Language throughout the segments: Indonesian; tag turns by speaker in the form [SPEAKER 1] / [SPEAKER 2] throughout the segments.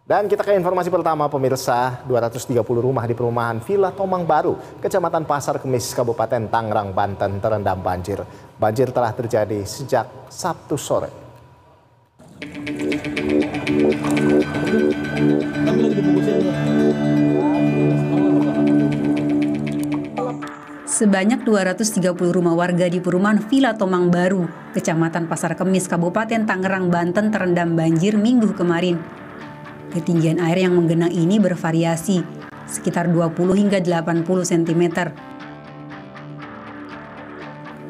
[SPEAKER 1] Dan kita ke informasi pertama, pemirsa. 230 rumah di perumahan Villa Tomang Baru, Kecamatan Pasar Kemis, Kabupaten Tangerang, Banten terendam banjir. Banjir telah terjadi sejak Sabtu sore.
[SPEAKER 2] Sebanyak 230 rumah warga di perumahan Villa Tomang Baru, Kecamatan Pasar Kemis, Kabupaten Tangerang, Banten terendam banjir Minggu kemarin. Ketinggian air yang menggenang ini bervariasi, sekitar 20 hingga 80 cm.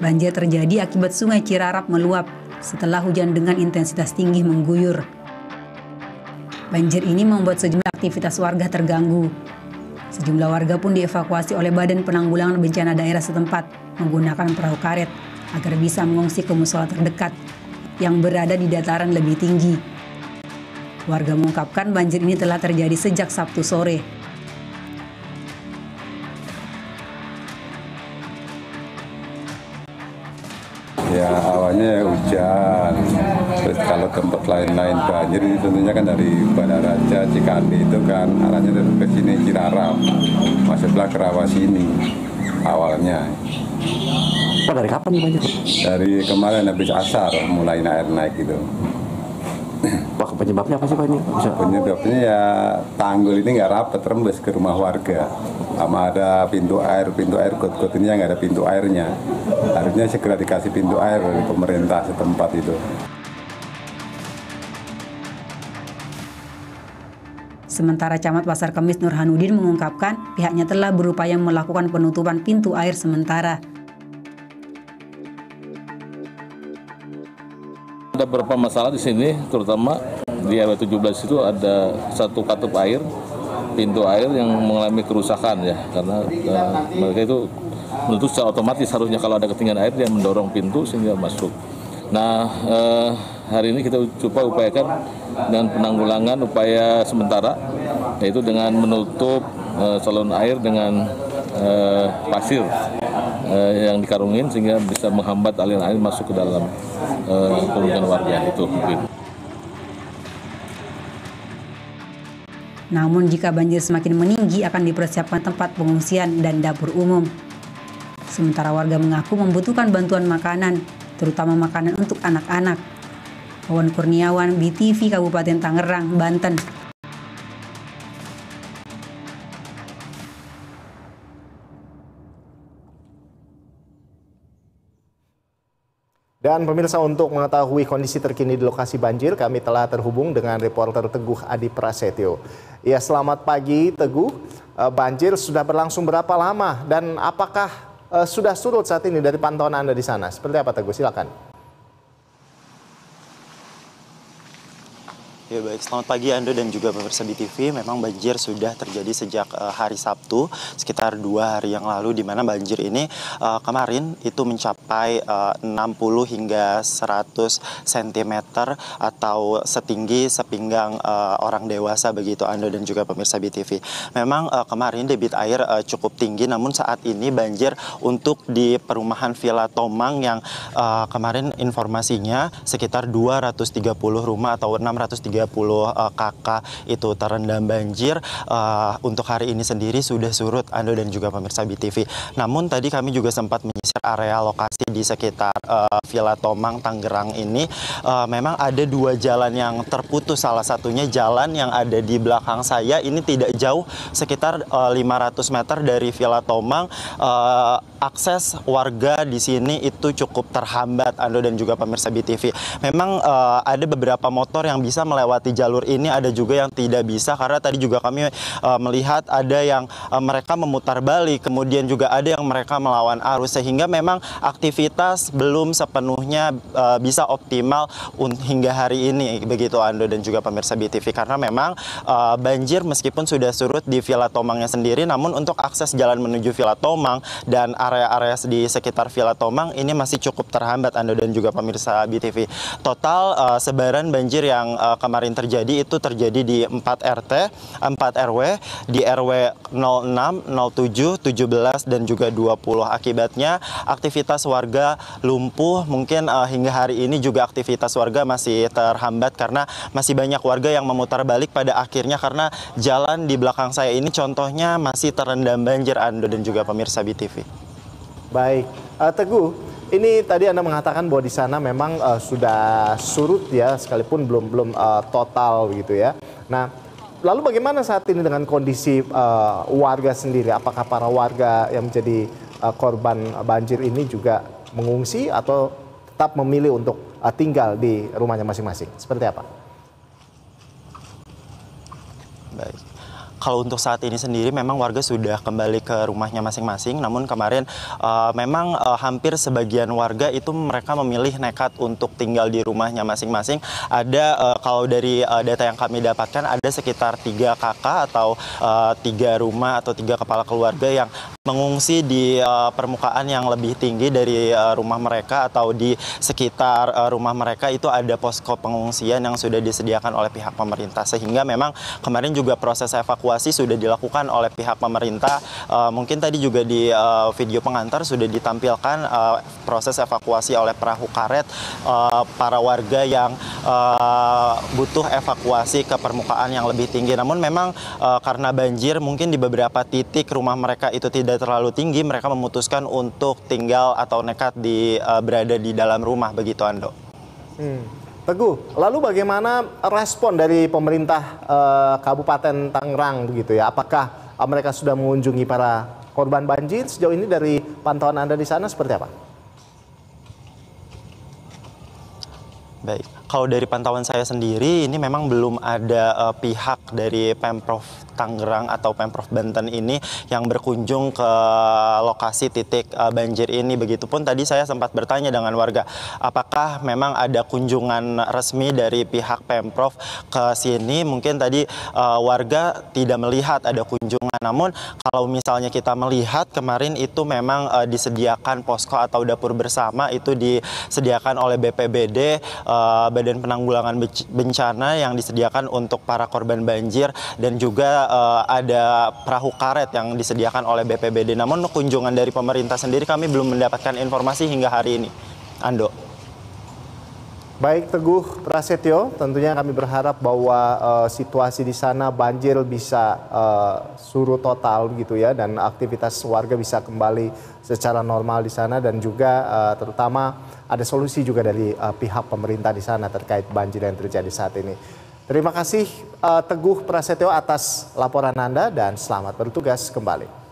[SPEAKER 2] Banjir terjadi akibat Sungai Cirarap meluap setelah hujan dengan intensitas tinggi mengguyur. Banjir ini membuat sejumlah aktivitas warga terganggu. Sejumlah warga pun dievakuasi oleh Badan Penanggulangan Bencana Daerah setempat menggunakan perahu karet agar bisa mengungsi ke musola terdekat yang berada di dataran lebih tinggi. Warga mengungkapkan banjir ini telah terjadi sejak Sabtu sore.
[SPEAKER 3] Ya awalnya hujan, terus kalau tempat lain-lain banjir itu tentunya kan dari Banaraja, Cikandi itu kan arahnya dari ke sini Cirarap, masuklah ke rawa sini awalnya.
[SPEAKER 4] Pak, dari kapan nih banjir?
[SPEAKER 3] Dari kemarin habis asar mulai air naik gitu.
[SPEAKER 4] Wah, penyebabnya apa sih Pak ini?
[SPEAKER 3] Penyebabnya ya tanggul ini nggak rapat, rembes ke rumah warga. Sama ada pintu air got-got ini yang nggak ada pintu airnya. Harusnya segera dikasih pintu air dari pemerintah setempat itu.
[SPEAKER 2] Sementara Camat Pasar Kemis Nurhanudin mengungkapkan pihaknya telah berupaya melakukan penutupan pintu air sementara.
[SPEAKER 5] Ada beberapa masalah di sini, terutama di RW 17 itu ada satu katup air, pintu air yang mengalami kerusakan ya, karena mereka itu menutup secara otomatis, harusnya kalau ada ketinggian air dia mendorong pintu sehingga masuk. Nah, hari ini kita coba upayakan dengan penanggulangan upaya sementara, yaitu dengan menutup saluran air dengan pasir yang dikarungin sehingga bisa menghambat aliran air masuk ke dalam pemukiman warga itu.
[SPEAKER 2] Namun jika banjir semakin meninggi akan dipersiapkan tempat pengungsian dan dapur umum. Sementara warga mengaku membutuhkan bantuan makanan, terutama makanan untuk anak-anak. Wawan Kurniawan, BTV Kabupaten Tangerang, Banten.
[SPEAKER 1] Dan pemirsa, untuk mengetahui kondisi terkini di lokasi banjir, kami telah terhubung dengan reporter Teguh Adi Prasetyo. Ya, selamat pagi Teguh. Banjir sudah berlangsung berapa lama dan apakah sudah surut saat ini dari pantauan Anda di sana? Seperti apa Teguh? Silakan.
[SPEAKER 6] Ya baik, selamat pagi Ando dan juga pemirsa BTV. Memang banjir sudah terjadi sejak hari Sabtu, sekitar 2 hari yang lalu, di mana banjir ini kemarin itu mencapai 60 hingga 100 cm atau setinggi sepinggang orang dewasa begitu Ando dan juga pemirsa BTV. Memang kemarin debit air cukup tinggi, namun saat ini banjir untuk di perumahan Villa Tomang yang kemarin informasinya sekitar 230 rumah atau 630 kakak itu terendam banjir. Untuk hari ini sendiri sudah surut Ando dan juga pemirsa BTV. Namun tadi kami juga sempat menyisir area lokasi di sekitar Villa Tomang Tangerang ini. Memang ada 2 jalan yang terputus, salah satunya jalan yang ada di belakang saya ini tidak jauh, sekitar 500 meter dari Villa Tomang. Akses warga di sini itu cukup terhambat Ando dan juga pemirsa BTV. Memang ada beberapa motor yang bisa melewati jalur ini, ada juga yang tidak bisa, karena tadi juga kami melihat ada yang mereka memutar balik, kemudian juga ada yang mereka melawan arus, sehingga memang aktivitas belum sepenuhnya bisa optimal hingga hari ini begitu Ando dan juga pemirsa BTV, karena memang banjir meskipun sudah surut di Villa Tomangnya sendiri, namun untuk akses jalan menuju Villa Tomang dan area-area di sekitar Villa Tomang ini masih cukup terhambat, Ando dan juga pemirsa BTV. Total sebaran banjir yang kemarin terjadi itu terjadi di 4 RT, 4 RW, di RW 06, 07, 17 dan juga 20. Akibatnya aktivitas warga lumpuh, mungkin hingga hari ini juga aktivitas warga masih terhambat karena masih banyak warga yang memutar balik pada akhirnya karena jalan di belakang saya ini contohnya masih terendam banjir, Ando dan juga pemirsa BTV.
[SPEAKER 1] Baik, Teguh, ini tadi Anda mengatakan bahwa di sana memang sudah surut ya, sekalipun belum total gitu ya. Nah, lalu bagaimana saat ini dengan kondisi warga sendiri? Apakah para warga yang menjadi korban banjir ini juga mengungsi atau tetap memilih untuk tinggal di rumahnya masing-masing? Seperti apa?
[SPEAKER 6] Baik. Kalau untuk saat ini sendiri memang warga sudah kembali ke rumahnya masing-masing. Namun kemarin memang hampir sebagian warga itu mereka memilih nekat untuk tinggal di rumahnya masing-masing. Ada kalau dari data yang kami dapatkan ada sekitar 3 kakak atau 3 rumah atau 3 kepala keluarga yang mengungsi di permukaan yang lebih tinggi dari rumah mereka atau di sekitar rumah mereka itu ada posko pengungsian yang sudah disediakan oleh pihak pemerintah. Sehingga memang kemarin juga proses evakuasi sudah dilakukan oleh pihak pemerintah. Mungkin tadi juga di video pengantar sudah ditampilkan proses evakuasi oleh perahu karet para warga yang butuh evakuasi ke permukaan yang lebih tinggi. Namun memang karena banjir mungkin di beberapa titik rumah mereka itu tidak terlalu tinggi, mereka memutuskan untuk tinggal atau nekat berada di dalam rumah, begitu Ando.
[SPEAKER 1] Teguh, lalu bagaimana respon dari pemerintah Kabupaten Tangerang begitu ya? Apakah mereka sudah mengunjungi para korban banjir? Sejauh ini dari pantauan Anda di sana seperti apa?
[SPEAKER 6] Baik, kalau dari pantauan saya sendiri ini memang belum ada pihak dari Pemprov Tangerang atau Pemprov Banten ini yang berkunjung ke lokasi titik banjir ini. Begitupun tadi saya sempat bertanya dengan warga, apakah memang ada kunjungan resmi dari pihak Pemprov ke sini. Mungkin tadi warga tidak melihat ada kunjungan. Namun kalau misalnya kita melihat kemarin itu memang disediakan posko atau dapur bersama itu disediakan oleh BPBD, Badan Penanggulangan Bencana, yang disediakan untuk para korban banjir, dan juga ada perahu karet yang disediakan oleh BPBD. Namun kunjungan dari pemerintah sendiri kami belum mendapatkan informasi hingga hari ini, Ando.
[SPEAKER 1] Baik, Teguh Prasetyo, tentunya kami berharap bahwa situasi di sana banjir bisa surut total gitu ya, dan aktivitas warga bisa kembali secara normal di sana, dan juga terutama ada solusi juga dari pihak pemerintah di sana terkait banjir yang terjadi saat ini. Terima kasih Teguh Prasetyo atas laporan Anda dan selamat bertugas kembali.